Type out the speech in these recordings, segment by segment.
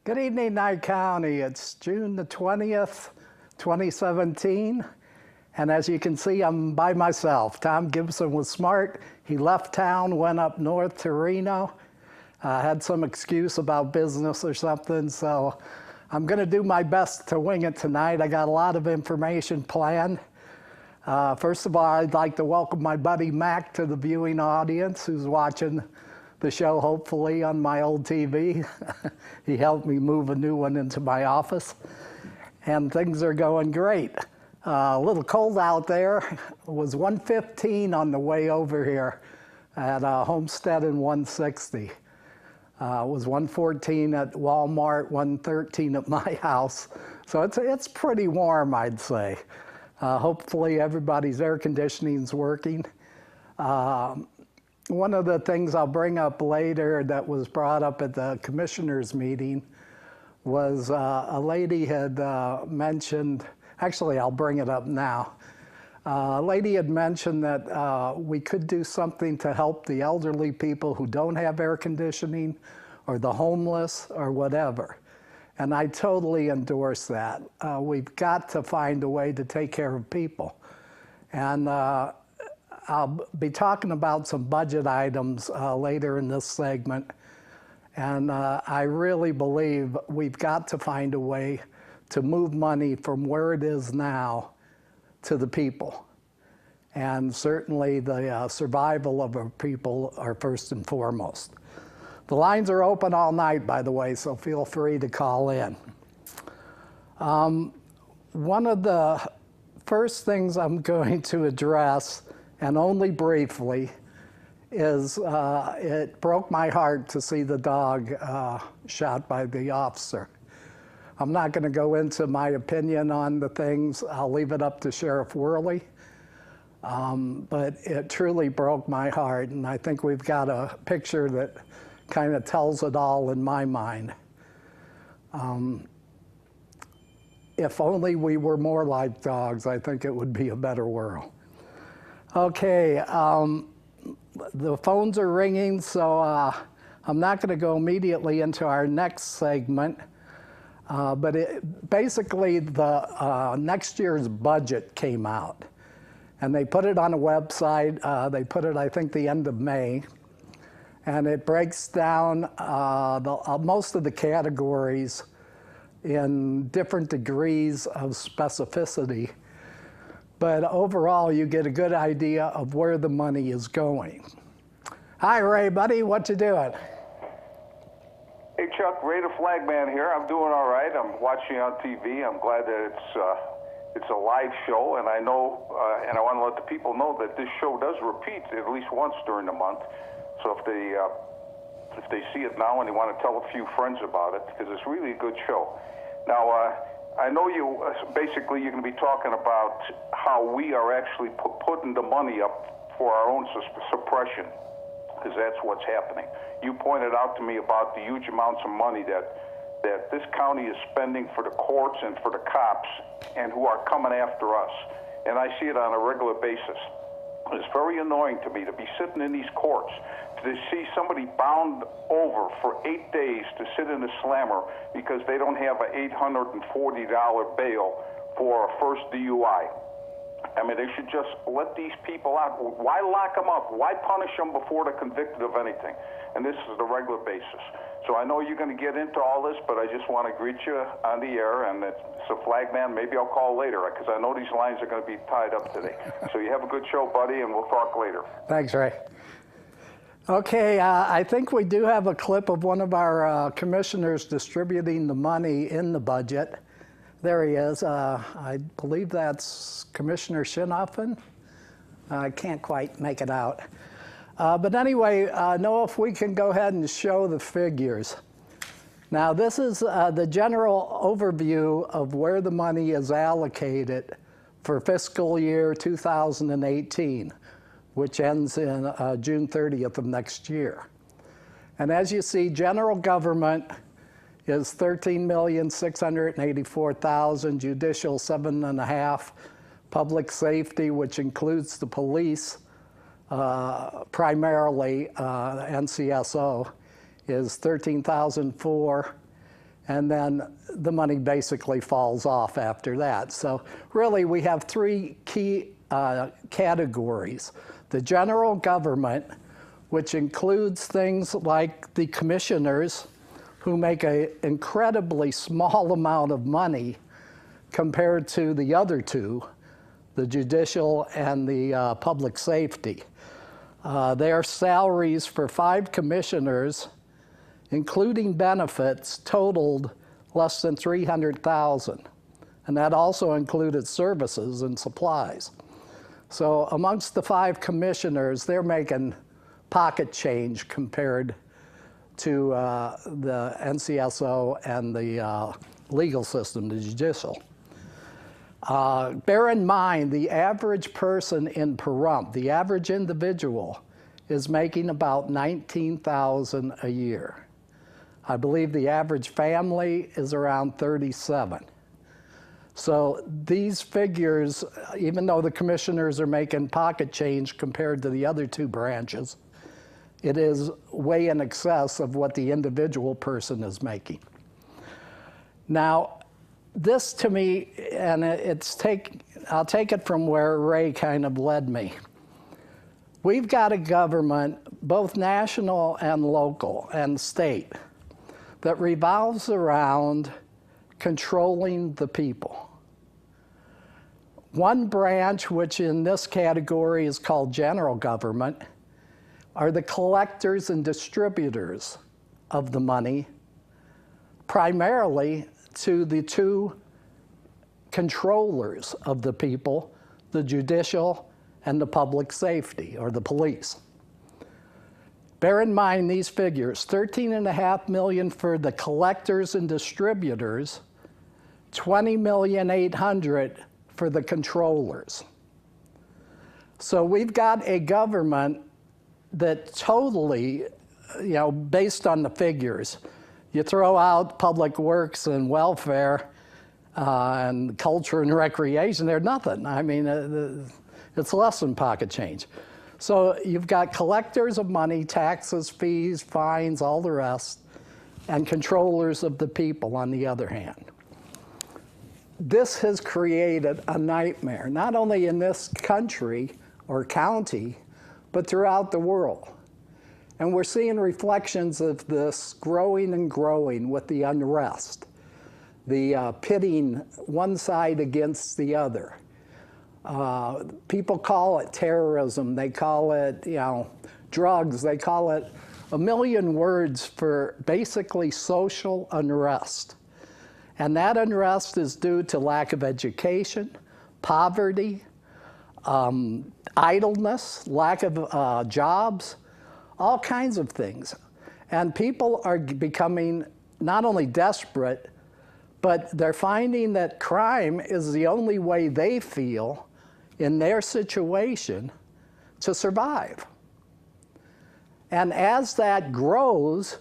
Good evening, Nye County. It's June the 20th, 2017. And as you can see, I'm by myself. Tom Gibson was smart. He left town, went up north to Reno, had some excuse about business or something. So I'm going to do my best to wing it tonight. I got a lot of information planned. First of all, I'd like to welcome my buddy Mac to the viewing audience who's watching the show, hopefully, on my old TV. He helped me move a new one into my office, and things are going great. A little cold out there. It was 115 on the way over here at Homestead and 160. It was 114 at Walmart, 113 at my house. So it's pretty warm, I'd say. Hopefully everybody's air conditioning's working. One of the things I'll bring up later that was brought up at the commissioners meeting was a lady had mentioned, actually I'll bring it up now. A lady had mentioned that we could do something to help the elderly people who don't have air conditioning or the homeless or whatever. And I totally endorse that. We've got to find a way to take care of people. And I'll be talking about some budget items later in this segment. And I really believe we've got to find a way to move money from where it is now to the people. And certainly the survival of our people are first and foremost. The lines are open all night, by the way, so feel free to call in. One of the first things I'm going to address, and only briefly, is it broke my heart to see the dog shot by the officer. I'm not going to go into my opinion on the things. I'll leave it up to Sheriff Worley. But it truly broke my heart, and I think we've got a picture that kind of tells it all in my mind. If only we were more like dogs, I think it would be a better world. Okay, the phones are ringing, so I'm not going to go immediately into our next segment. But basically, the next year's budget came out. And they put it on a website. They put it, I think, the end of May. And it breaks down most of the categories in different degrees of specificity. But overall, you get a good idea of where the money is going. Hi, Ray, buddy. What you doing? Hey, Chuck. Ray the Flagman here. I'm doing all right. I'm watching on TV. I'm glad that it's a live show, and I know, and I want to let the people know that this show does repeat at least once during the month. So if they see it now and they want to tell a few friends about it, because it's really a good show. Now, I know basically you're going to be talking about how we are actually putting the money up for our own suppression, because that's what's happening. You pointed out to me about the huge amounts of money that this county is spending for the courts and for the cops, and who are coming after us. And I see it on a regular basis. It's very annoying to me to be sitting in these courts, to see somebody bound over for 8 days to sit in a slammer because they don't have an $840 bail for a first DUI. I mean, they should just let these people out. Why lock them up? Why punish them before they're convicted of anything? And this is the regular basis. So I know you're going to get into all this, but I just want to greet you on the air, and it's a Flagman. Maybe I'll call later, because I know these lines are going to be tied up today. So you have a good show, buddy, and we'll talk later. Thanks, Ray. Okay, I think we do have a clip of one of our commissioners distributing the money in the budget. There he is. I believe that's Commissioner Shinoffen. I can't quite make it out. But anyway, Noah, if we can go ahead and show the figures. Now, this is the general overview of where the money is allocated for fiscal year 2018, which ends in June 30th of next year. And as you see, general government is $13,684,000, judicial 7.5, public safety, which includes the police, primarily NCSO, is $13,004, and then the money basically falls off after that. So really we have three key categories. The general government, which includes things like the commissioners, who make an incredibly small amount of money compared to the other two, the judicial and the public safety. Their salaries for 5 commissioners, including benefits, totaled less than $300,000. And that also included services and supplies. So amongst the 5 commissioners, they're making pocket change compared to the NCSO and the legal system, the judicial. Bear in mind, the average person in Pahrump, the average individual, is making about $19,000 a year. I believe the average family is around 37. So these figures, even though the commissioners are making pocket change compared to the other 2 branches, it is way in excess of what the individual person is making. Now, this to me, and I'll take it from where Ray kind of led me. We've got a government, both national and local and state, that revolves around controlling the people. One branch, which in this category is called general government, are the collectors and distributors of the money, primarily to the 2 controllers of the people, the judicial and the public safety, or the police. Bear in mind these figures: $13.5 million for the collectors and distributors, $20,800,000 for the controllers. So we've got a government that totally, based on the figures, you throw out public works and welfare and culture and recreation, they're nothing. I mean, it's less than pocket change. So you've got collectors of money, taxes, fees, fines, all the rest, and controllers of the people on the other hand. This has created a nightmare, not only in this country or county, but throughout the world. And we're seeing reflections of this growing and growing with the unrest, the pitting one side against the other. People call it terrorism, they call it drugs, they call it a million words for basically social unrest. And that unrest is due to lack of education, poverty, idleness, lack of jobs, all kinds of things. And people are becoming not only desperate, but they're finding that crime is the only way they feel in their situation to survive. And as that grows,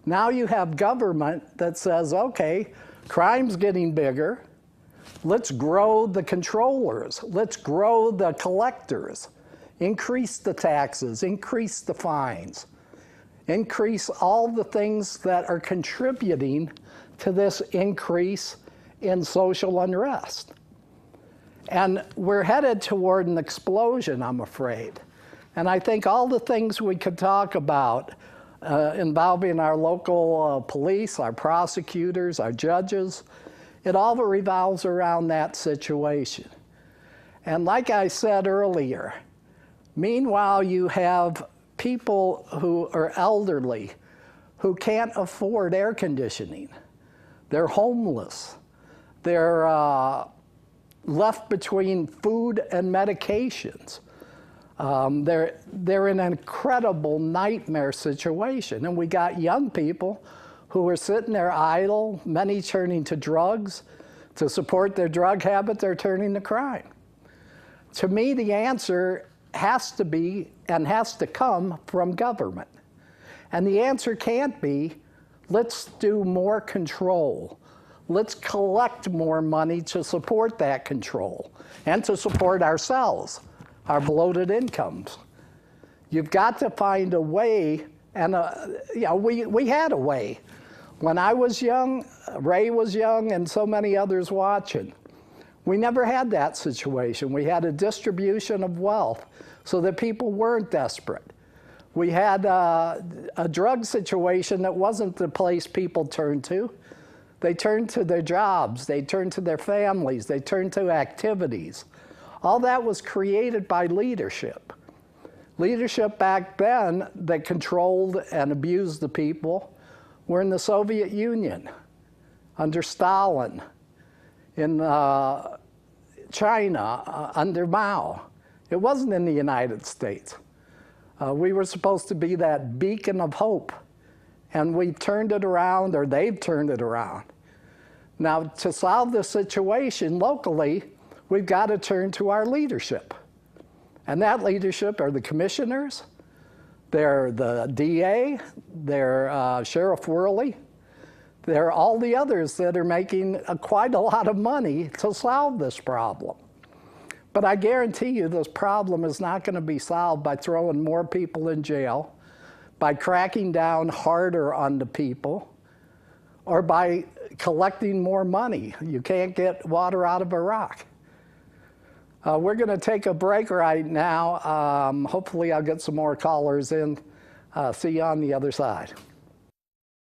now you have government that says, okay, crime's getting bigger, let's grow the controllers, let's grow the collectors, increase the taxes, increase the fines, increase all the things that are contributing to this increase in social unrest. And we're headed toward an explosion, I'm afraid. And I think all the things we could talk about involving our local police, our prosecutors, our judges, it all revolves around that situation. And like I said earlier, meanwhile you have people who are elderly who can't afford air conditioning. They're homeless. They're left between food and medications. They're in an incredible nightmare situation. And we got young people who are sitting there idle, many turning to drugs. To support their drug habit, they're turning to crime. To me, the answer has to be and has to come from government. And the answer can't be, let's do more control. Let's collect more money to support that control and to support ourselves, our bloated incomes. You've got to find a way, and we had a way. When I was young, Ray was young, and so many others watching, we never had that situation. We had a distribution of wealth so that people weren't desperate. We had a drug situation that wasn't the place people turned to. They turned to their jobs, they turned to their families, they turned to activities. All that was created by leadership. Leadership back then that controlled and abused the people were in the Soviet Union, under Stalin, in China, under Mao. It wasn't in the United States. We were supposed to be that beacon of hope, and we turned it around, or they've turned it around. Now, to solve the situation locally, we've got to turn to our leadership. And that leadership are the commissioners, they're the DA, they're Sheriff Worley, they're all the others that are making quite a lot of money to solve this problem. But I guarantee you this problem is not going to be solved by throwing more people in jail, by cracking down harder on the people, or by collecting more money. You can't get water out of a rock. We're going to take a break right now. Hopefully I'll get some more callers in. See you on the other side.